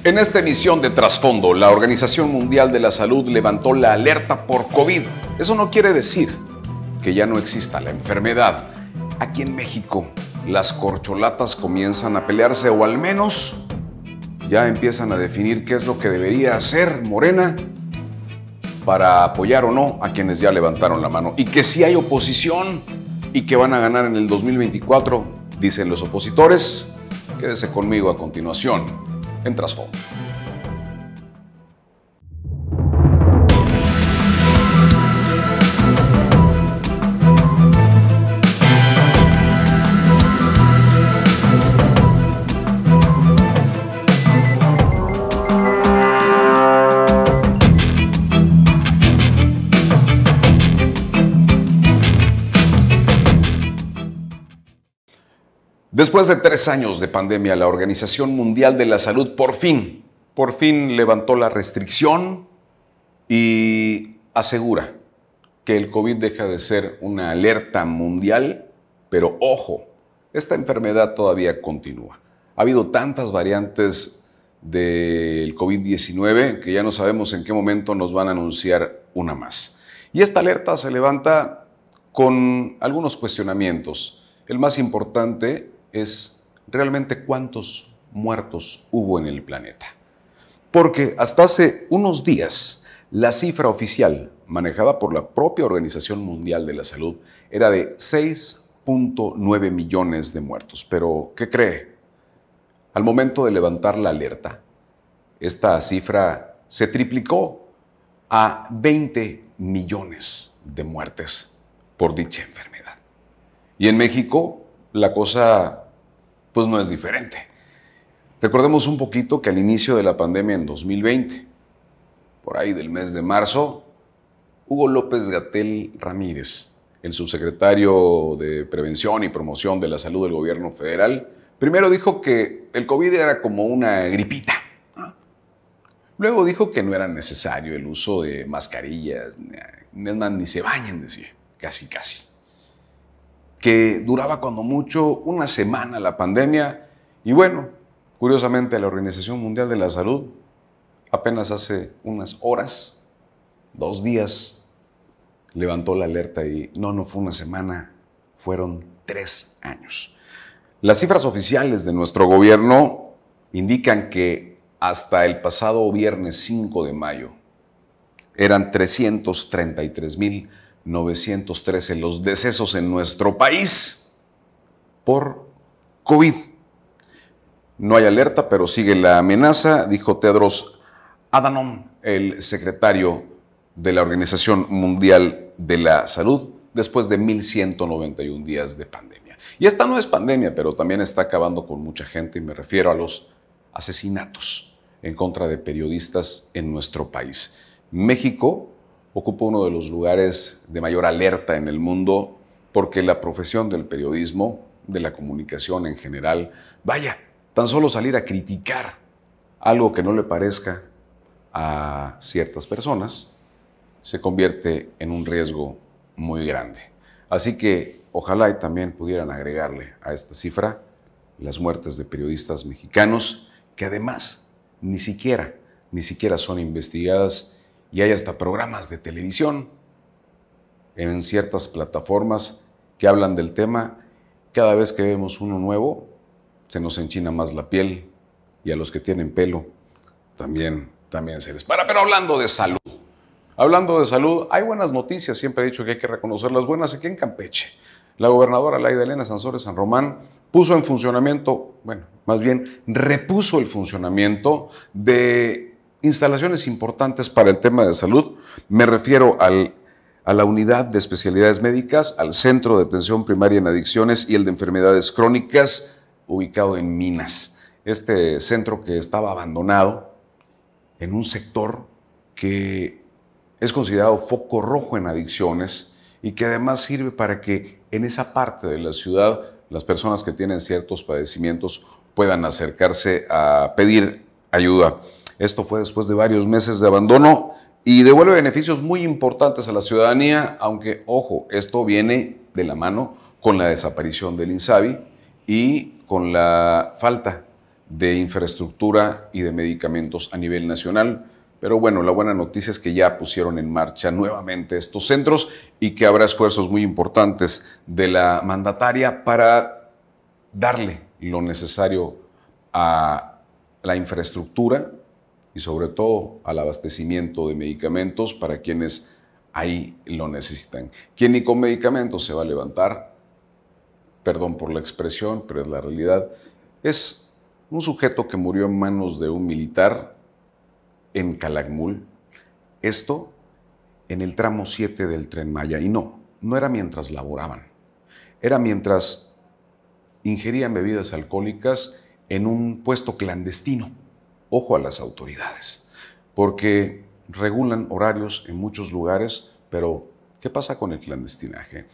En esta emisión de Trasfondo, la Organización Mundial de la Salud levantó la alerta por COVID. Eso no quiere decir que ya no exista la enfermedad. Aquí en México, las corcholatas comienzan a pelearse, o al menos ya empiezan a definir qué es lo que debería hacer Morena para apoyar o no a quienes ya levantaron la mano. Y que si hay oposición y que van a ganar en el 2024, dicen los opositores. Quédese conmigo a continuación en Trasfondo. Después de 3 años de pandemia, la Organización Mundial de la Salud por fin levantó la restricción y asegura que el COVID deja de ser una alerta mundial, pero ojo, esta enfermedad todavía continúa. Ha habido tantas variantes del COVID-19 que ya no sabemos en qué momento nos van a anunciar una más. Y esta alerta se levanta con algunos cuestionamientos. El más importante es realmente cuántos muertos hubo en el planeta. Porque hasta hace unos días, la cifra oficial manejada por la propia Organización Mundial de la Salud era de 6.9 millones de muertos. Pero, ¿qué cree? Al momento de levantar la alerta, esta cifra se triplicó a 20 millones de muertes por dicha enfermedad. Y en México, la cosa pues no es diferente. Recordemos un poquito que al inicio de la pandemia en 2020, por ahí del mes de marzo, Hugo López-Gatell Ramírez, el subsecretario de Prevención y Promoción de la Salud del Gobierno Federal, primero dijo que el COVID era como una gripita. Luego dijo que no era necesario el uso de mascarillas, ni se bañen, decía, casi. Que duraba cuando mucho una semana la pandemia. Y bueno, curiosamente la Organización Mundial de la Salud apenas hace unas horas, 2 días, levantó la alerta y no fue una semana, fueron 3 años. Las cifras oficiales de nuestro gobierno indican que hasta el pasado viernes 5 de mayo eran 333,913 los decesos en nuestro país por COVID. No hay alerta, pero sigue la amenaza, dijo Tedros Adhanom, el secretario de la Organización Mundial de la Salud, después de 1,191 días de pandemia. Y esta no es pandemia, pero también está acabando con mucha gente, y me refiero a los asesinatos en contra de periodistas en nuestro país. México ocupa uno de los lugares de mayor alerta en el mundo porque la profesión del periodismo, de la comunicación en general, vaya, tan solo salir a criticar algo que no le parezca a ciertas personas se convierte en un riesgo muy grande. Así que ojalá y también pudieran agregarle a esta cifra las muertes de periodistas mexicanos que además ni siquiera son investigadas. Y hay hasta programas de televisión en ciertas plataformas que hablan del tema. Cada vez que vemos uno nuevo, se nos enchina más la piel y a los que tienen pelo también se les para. Pero hablando de salud, hay buenas noticias. Siempre he dicho que hay que reconocer las buenas. Aquí en Campeche, la gobernadora Laida Elena Sansores San Román puso en funcionamiento, repuso el funcionamiento de instalaciones importantes para el tema de salud. Me refiero a la unidad de especialidades médicas, al Centro de Atención Primaria en Adicciones y el de Enfermedades Crónicas, ubicado en Minas. Este centro que estaba abandonado en un sector que es considerado foco rojo en adicciones y que además sirve para que en esa parte de la ciudad las personas que tienen ciertos padecimientos puedan acercarse a pedir ayuda. Esto fue después de varios meses de abandono y devuelve beneficios muy importantes a la ciudadanía, aunque, ojo, esto viene de la mano con la desaparición del INSABI y con la falta de infraestructura y de medicamentos a nivel nacional. Pero bueno, la buena noticia es que ya pusieron en marcha nuevamente estos centros y que habrá esfuerzos muy importantes de la mandataria para darle lo necesario a la infraestructura y sobre todo al abastecimiento de medicamentos para quienes ahí lo necesitan. Quien ni con medicamentos se va a levantar, perdón por la expresión, pero es la realidad, es un sujeto que murió en manos de un militar en Calakmul, esto en el tramo 7 del Tren Maya. Y no era mientras laboraban, era mientras ingerían bebidas alcohólicas en un puesto clandestino. Ojo a las autoridades, porque regulan horarios en muchos lugares, pero ¿qué pasa con el clandestinaje?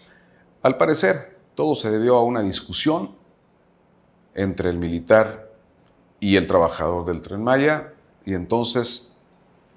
Al parecer, todo se debió a una discusión entre el militar y el trabajador del Tren Maya, y entonces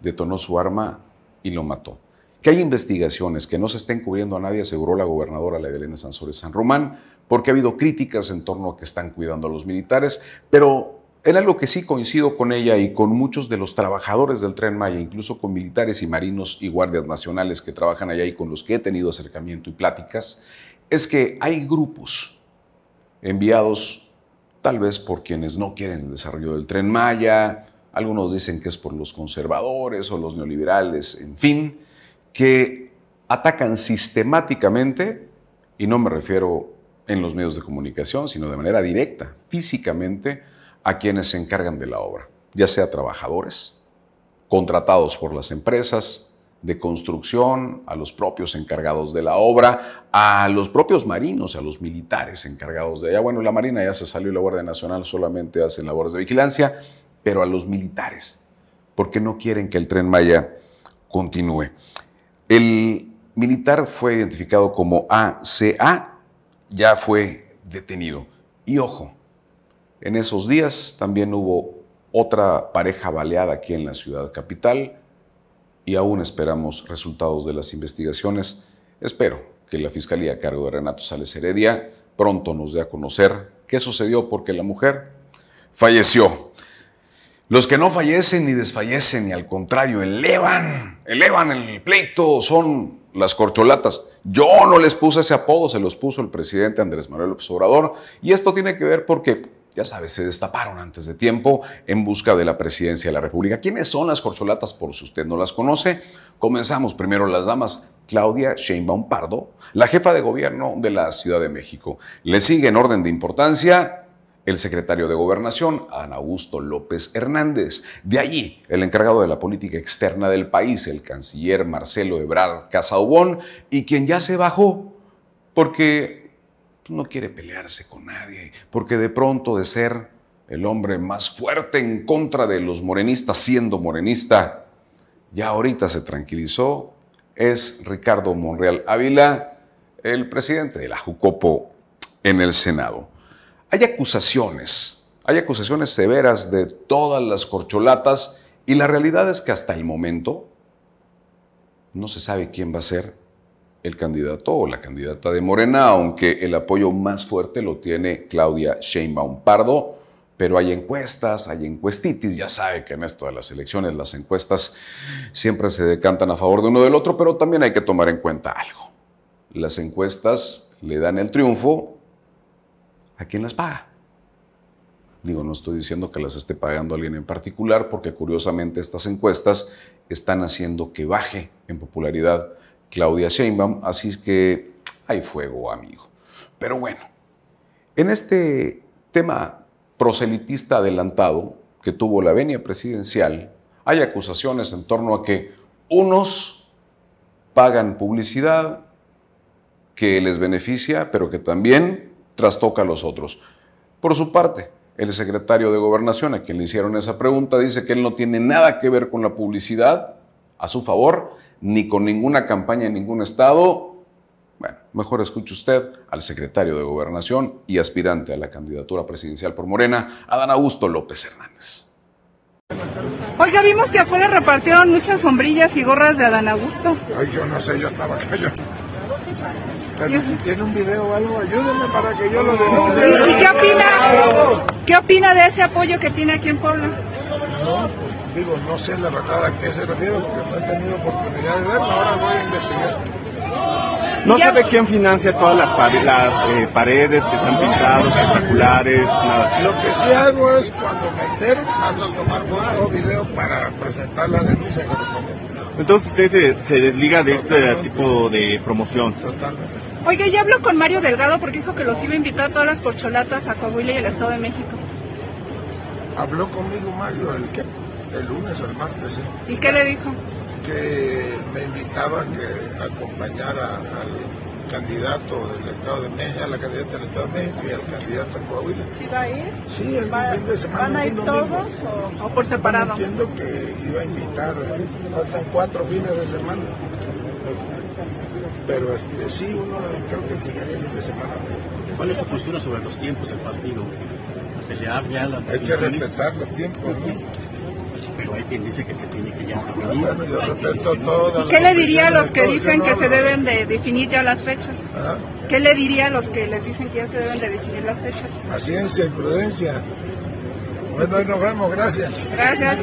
detonó su arma y lo mató. Que hay investigaciones, que no se estén cubriendo a nadie, aseguró la gobernadora Elena Sansores San Román, porque ha habido críticas en torno a que están cuidando a los militares, pero en algo que sí coincido con ella y con muchos de los trabajadores del Tren Maya, incluso con militares y marinos y guardias nacionales que trabajan allá y con los que he tenido acercamiento y pláticas, es que hay grupos enviados tal vez por quienes no quieren el desarrollo del Tren Maya. Algunos dicen que es por los conservadores o los neoliberales, en fin, que atacan sistemáticamente, y no me refiero en los medios de comunicación, sino de manera directa, físicamente, a quienes se encargan de la obra, ya sea trabajadores, contratados por las empresas de construcción, a los propios encargados de la obra, a los propios marinos, a los militares encargados de allá. Bueno, la Marina ya se salió, la Guardia Nacional solamente hace labores de vigilancia, pero a los militares, porque no quieren que el Tren Maya continúe. El militar fue identificado como ACA, ya fue detenido. Y ojo, en esos días también hubo otra pareja baleada aquí en la ciudad capital y aún esperamos resultados de las investigaciones. Espero que la Fiscalía a cargo de Renato Sales Heredia pronto nos dé a conocer qué sucedió, porque la mujer falleció. Los que no fallecen ni desfallecen, y al contrario, elevan el pleito, son las corcholatas. Yo no les puse ese apodo, se los puso el presidente Andrés Manuel López Obrador, y esto tiene que ver porque, ya sabes, se destaparon antes de tiempo en busca de la presidencia de la República. ¿Quiénes son las corcholatas? Por si usted no las conoce, comenzamos primero las damas. Claudia Sheinbaum Pardo, la jefa de gobierno de la Ciudad de México. Le sigue en orden de importancia el secretario de Gobernación, Adán Augusto López Hernández. De allí, el encargado de la política externa del país, el canciller Marcelo Ebrard Casaubon, y quien ya se bajó porque no quiere pelearse con nadie, porque de pronto, de ser el hombre más fuerte en contra de los morenistas, siendo morenista, ya ahorita se tranquilizó, es Ricardo Monreal Ávila, el presidente de la Jucopo en el Senado. Hay acusaciones severas de todas las corcholatas, y la realidad es que hasta el momento no se sabe quién va a ser el candidato o la candidata de Morena, aunque el apoyo más fuerte lo tiene Claudia Sheinbaum Pardo, pero hay encuestas, hay encuestitis. Ya sabe que en esto de las elecciones las encuestas siempre se decantan a favor de uno del otro, pero también hay que tomar en cuenta algo. Las encuestas le dan el triunfo a quien las paga. Digo, no estoy diciendo que las esté pagando alguien en particular, porque curiosamente estas encuestas están haciendo que baje en popularidad Claudia Sheinbaum, así es que hay fuego, amigo. Pero bueno, en este tema proselitista adelantado que tuvo la venia presidencial, hay acusaciones en torno a que unos pagan publicidad que les beneficia, pero que también trastoca a los otros. Por su parte, el secretario de Gobernación, a quien le hicieron esa pregunta, dice que él no tiene nada que ver con la publicidad a su favor, ni con ninguna campaña en ningún estado. Bueno, mejor escuche usted al secretario de Gobernación y aspirante a la candidatura presidencial por Morena, Adán Augusto López Hernández. Oiga, vimos que afuera repartieron muchas sombrillas y gorras de Adán Augusto. Ay, yo no sé, yo estaba callado. Pero si tiene un video o algo, ayúdenme para que yo lo denuncie. ¿Y qué opina de ese apoyo que tiene aquí en Puebla? No, pues digo, no sé la verdad a qué se refiere, porque no he tenido oportunidad de verlo, ahora voy a investigar. ¿No sabe quién financia todas las paredes que están pintadas, espectaculares, nada? Lo que sí hago es, cuando me entero, ando a tomar foto o video para presentar la denuncia que me. Entonces usted se desliga de este tipo de promoción. Totalmente. Oiga, ya habló con Mario Delgado porque dijo que los iba a invitar a todas las corcholatas a Coahuila y el Estado de México. Habló conmigo Mario el lunes o el martes, sí. ¿Y qué le dijo? Que me invitaba a que acompañara al candidato del Estado de México, a la candidata del Estado de México y al candidato de Coahuila. ¿Sí va a ir? Sí, el fin de semana. ¿Van a ir todos o por separado? Entiendo que iba a invitar, faltan 4 fines de semana. Pero sí, uno creo que el siguiente fin de semana. ¿Cuál es su postura sobre los tiempos del partido? ¿Acelerar ya las Hay que respetar los tiempos, ¿no? Pero hay quien dice que se tiene que ya Bueno, yo respeto todas. ¿Y qué le diría a los que dicen que se deben de definir ya las fechas? ¿Ah? ¿Qué le diría a los que les dicen que ya se deben de definir las fechas? Paciencia y prudencia. Bueno, ahí nos vemos, gracias. Gracias.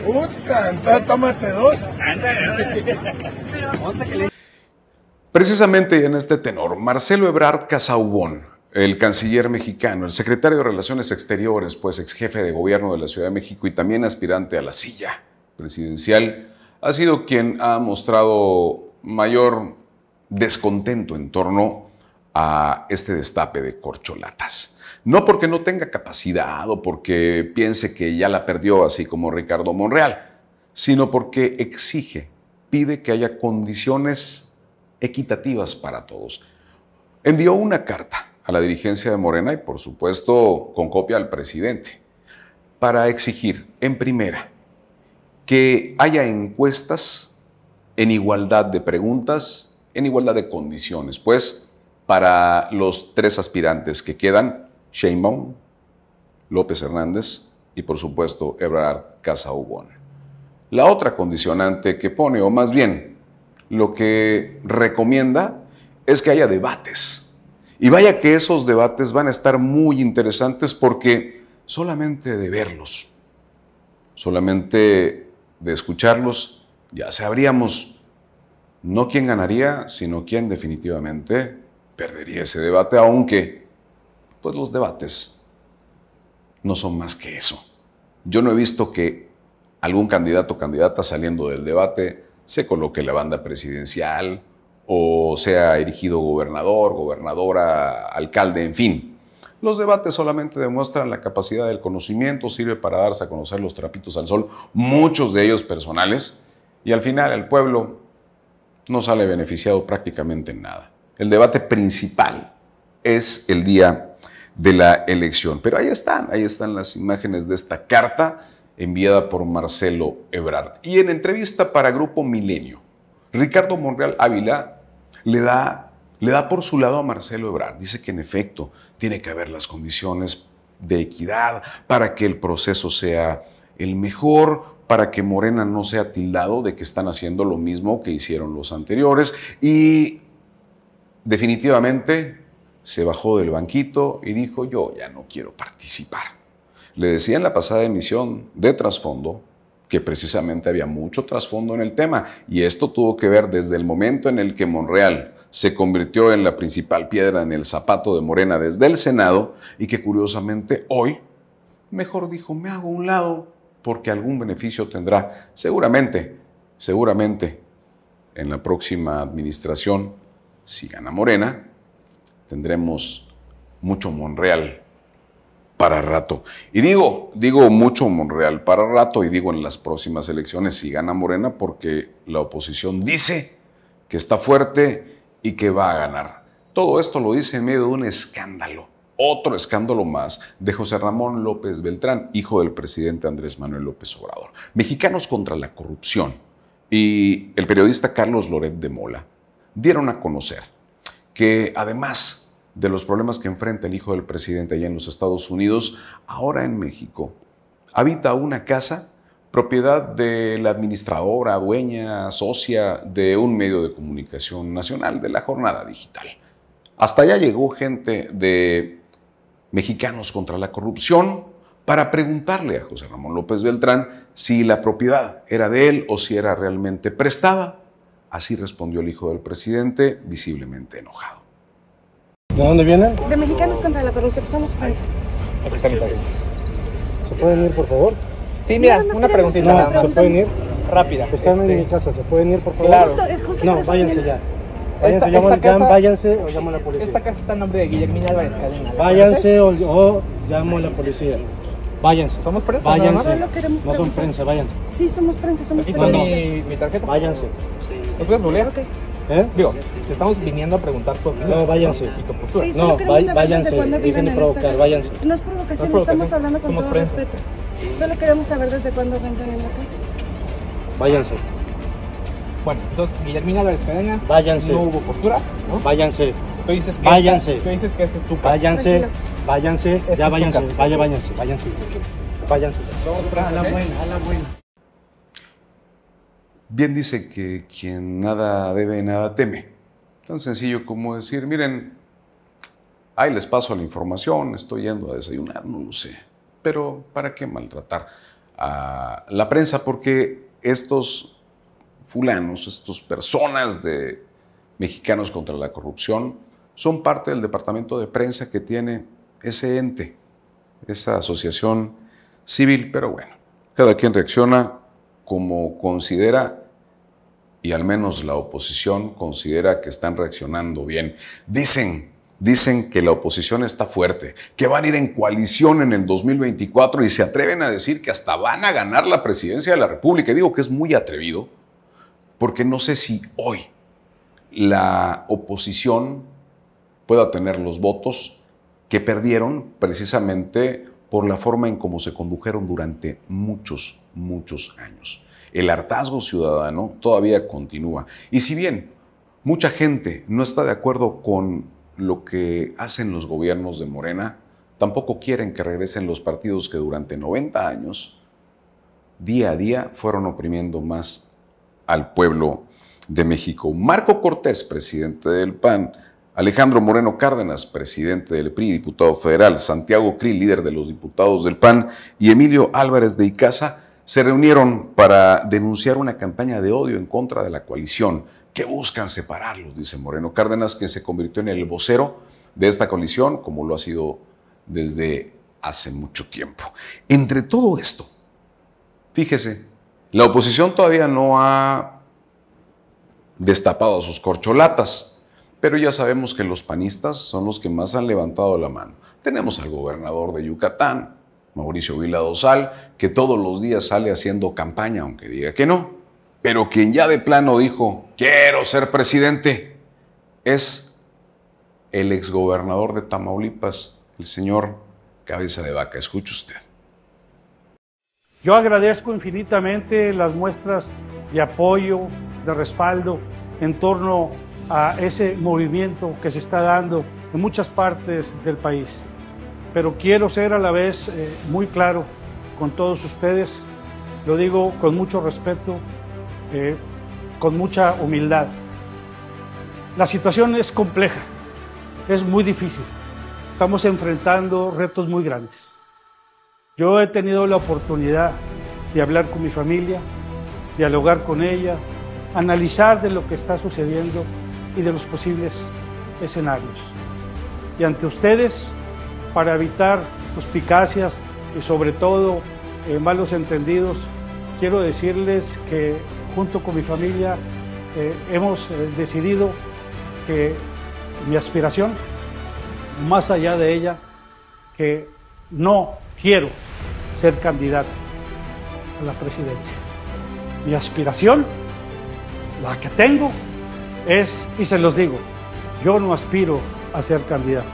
Puta, entonces tómate 2. Precisamente en este tenor, Marcelo Ebrard Casaubon, el canciller mexicano, el secretario de Relaciones Exteriores, pues ex jefe de gobierno de la Ciudad de México y también aspirante a la silla presidencial, ha sido quien ha mostrado mayor descontento en torno a este destape de corcholatas. No porque no tenga capacidad o porque piense que ya la perdió, así como Ricardo Monreal, sino porque exige, pide que haya condiciones equitativas para todos. Envió una carta a la dirigencia de Morena y, por supuesto, con copia al presidente, para exigir, en primera, que haya encuestas en igualdad de preguntas, en igualdad de condiciones, pues, para los 3 aspirantes que quedan, Sheinbaum, López Hernández y, por supuesto, Ebrard Casaubon. La otra condicionante que pone, o más bien, lo que recomienda, es que haya debates. Y vaya que esos debates van a estar muy interesantes porque solamente de verlos, solamente de escucharlos, ya sabríamos no quién ganaría, sino quién definitivamente perdería ese debate, aunque pues los debates no son más que eso. Yo no he visto que algún candidato o candidata saliendo del debate se coloque la banda presidencial o sea erigido gobernador, gobernadora, alcalde, en fin. Los debates solamente demuestran la capacidad del conocimiento, sirve para darse a conocer los trapitos al sol, muchos de ellos personales, y al final el pueblo no sale beneficiado prácticamente en nada. El debate principal es el día de la elección. Pero ahí están las imágenes de esta carta enviada por Marcelo Ebrard. Y en entrevista para Grupo Milenio, Ricardo Monreal Ávila le da por su lado a Marcelo Ebrard. Dice que en efecto tiene que haber las condiciones de equidad para que el proceso sea el mejor, para que Morena no sea tildado de que están haciendo lo mismo que hicieron los anteriores, y definitivamente se bajó del banquito y dijo: yo ya no quiero participar. Le decía en la pasada emisión de Trasfondo que precisamente había mucho trasfondo en el tema, y esto tuvo que ver desde el momento en el que Monreal se convirtió en la principal piedra en el zapato de Morena desde el Senado, y que curiosamente hoy, mejor dijo, me hago a un lado porque algún beneficio tendrá. Seguramente en la próxima administración, si gana Morena, tendremos mucho Monreal para rato. Y digo mucho Monreal para rato, y digo en las próximas elecciones si gana Morena, porque la oposición dice que está fuerte y que va a ganar. Todo esto lo dice en medio de un escándalo, otro escándalo más, de José Ramón López Beltrán, hijo del presidente Andrés Manuel López Obrador. Mexicanos contra la Corrupción y el periodista Carlos Loret de Mola dieron a conocer que, además de los problemas que enfrenta el hijo del presidente allá en los Estados Unidos, ahora en México habita una casa propiedad de la administradora, dueña, socia de un medio de comunicación nacional, de La Jornada Digital. Hasta allá llegó gente de Mexicanos contra la Corrupción para preguntarle a José Ramón López Beltrán si la propiedad era de él o si era realmente prestada. Así respondió el hijo del presidente, visiblemente enojado. ¿De dónde vienen? De Mexicanos contra la Corrupción, somos prensa. ¿Se pueden ir, por favor? Sí, mira, una preguntita. No, ¿se pueden ir? Rápida. Están en mi casa, ¿se pueden ir, por favor? Claro. No, váyanse ya. Váyanse, váyanse o llamo a la policía. Esta casa está en nombre de Guillermina Álvarez Cadena. Váyanse o llamo a la policía. Váyanse. ¿Somos prensa? Váyanse. No son prensa, váyanse. Sí, somos prensa, somos Aquí está prensa. mi tarjeta. Váyanse. ¿Nos puedes googlear? Ok. Digo, te estamos viniendo a preguntar tu opinión. No, váyanse. Y tu postura. Sí, solo queremos saber váyanse, desde cuándo dejen viven de en provocar, esta casa. váyanse. No es provocación, No es estamos provocación, hablando con somos todo prensa. respeto. Solo queremos saber desde cuándo rentan en la casa. Váyanse. Bueno, entonces, Guillermina Álvarez Cadena, Váyanse. no hubo postura, ¿no? Váyanse. Tú dices que Váyanse. tú dices que esta es tu casa. Váyanse. Tranquilo. Váyanse. Esta Ya es tu váyanse. casa. Váyanse. Váyanse. Váyanse. A la buena. Bien dice que quien nada debe, nada teme. Tan sencillo como decir, miren, ahí les paso la información, estoy yendo a desayunar, no lo sé. Pero ¿para qué maltratar a la prensa? Porque estos fulanos, estas personas de Mexicanos contra la Corrupción, son parte del departamento de prensa que tiene ese ente, esa asociación civil. Pero bueno, cada quien reacciona como considera, y al menos la oposición considera que están reaccionando bien. Dicen que la oposición está fuerte, que van a ir en coalición en el 2024 y se atreven a decir que hasta van a ganar la presidencia de la República. Y digo que es muy atrevido, porque no sé si hoy la oposición pueda tener los votos que perdieron precisamente por la forma en cómo se condujeron durante muchos años. El hartazgo ciudadano todavía continúa. Y si bien mucha gente no está de acuerdo con lo que hacen los gobiernos de Morena, tampoco quieren que regresen los partidos que durante 90 años, día a día, fueron oprimiendo más al pueblo de México. Marco Cortés, presidente del PAN, Alejandro Moreno Cárdenas, presidente del PRI, diputado federal, Santiago Krill, líder de los diputados del PAN, y Emilio Álvarez de Icaza, se reunieron para denunciar una campaña de odio en contra de la coalición, que buscan separarlos, dice Moreno Cárdenas, que se convirtió en el vocero de esta coalición, como lo ha sido desde hace mucho tiempo. Entre todo esto, fíjese, la oposición todavía no ha destapado sus corcholatas, pero ya sabemos que los panistas son los que más han levantado la mano. Tenemos al gobernador de Yucatán, Mauricio Vila Dosal, que todos los días sale haciendo campaña, aunque diga que no. Pero quien ya de plano dijo, quiero ser presidente, es el exgobernador de Tamaulipas, el señor Cabeza de Vaca. Escuche usted. Yo agradezco infinitamente las muestras de apoyo, de respaldo en torno a ese movimiento que se está dando en muchas partes del país. Pero quiero ser a la vez muy claro con todos ustedes, lo digo con mucho respeto, con mucha humildad. La situación es compleja, es muy difícil, estamos enfrentando retos muy grandes. Yo he tenido la oportunidad de hablar con mi familia, dialogar con ella, analizar de lo que está sucediendo y de los posibles escenarios. Y ante ustedes, para evitar suspicacias y sobre todo malos entendidos, quiero decirles que junto con mi familia hemos decidido que mi aspiración, más allá de ella, que no quiero ser candidato a la presidencia. Mi aspiración, la que tengo, es, y se los digo, yo no aspiro a ser candidato.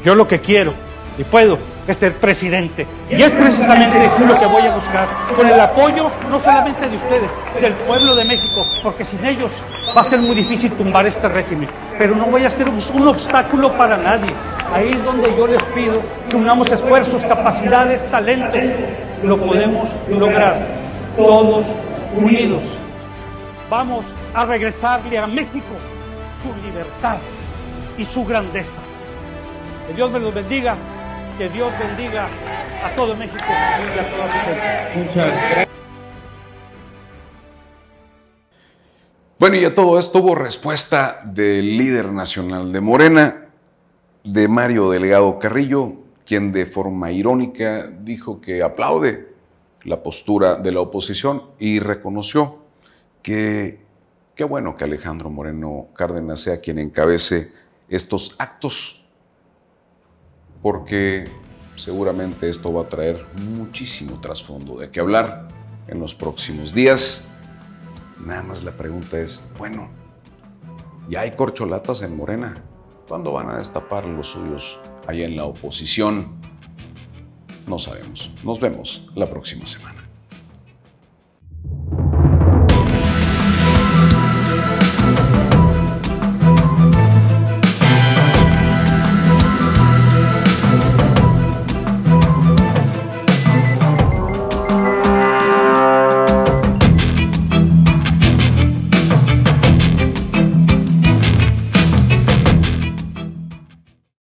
Yo lo que quiero y puedo es ser presidente. Y es precisamente lo que voy a buscar, con el apoyo no solamente de ustedes, del pueblo de México, porque sin ellos va a ser muy difícil tumbar este régimen. Pero no voy a ser un obstáculo para nadie. Ahí es donde yo les pido que unamos esfuerzos, capacidades, talentos. Lo podemos lograr. todos unidos. Vamos a regresarle a México su libertad y su grandeza. Que Dios me los bendiga, que Dios bendiga a todo México y a toda su gente. Muchas gracias. Bueno, y a todo esto hubo respuesta del líder nacional de Morena, de Mario Delgado Carrillo, quien de forma irónica dijo que aplaude la postura de la oposición y reconoció que qué bueno que Alejandro Moreno Cárdenas sea quien encabece estos actos, porque seguramente esto va a traer muchísimo trasfondo de qué hablar en los próximos días. Nada más la pregunta es, bueno, ¿ya hay corcholatas en Morena? ¿Cuándo van a destapar los suyos allá en la oposición? No sabemos. Nos vemos la próxima semana.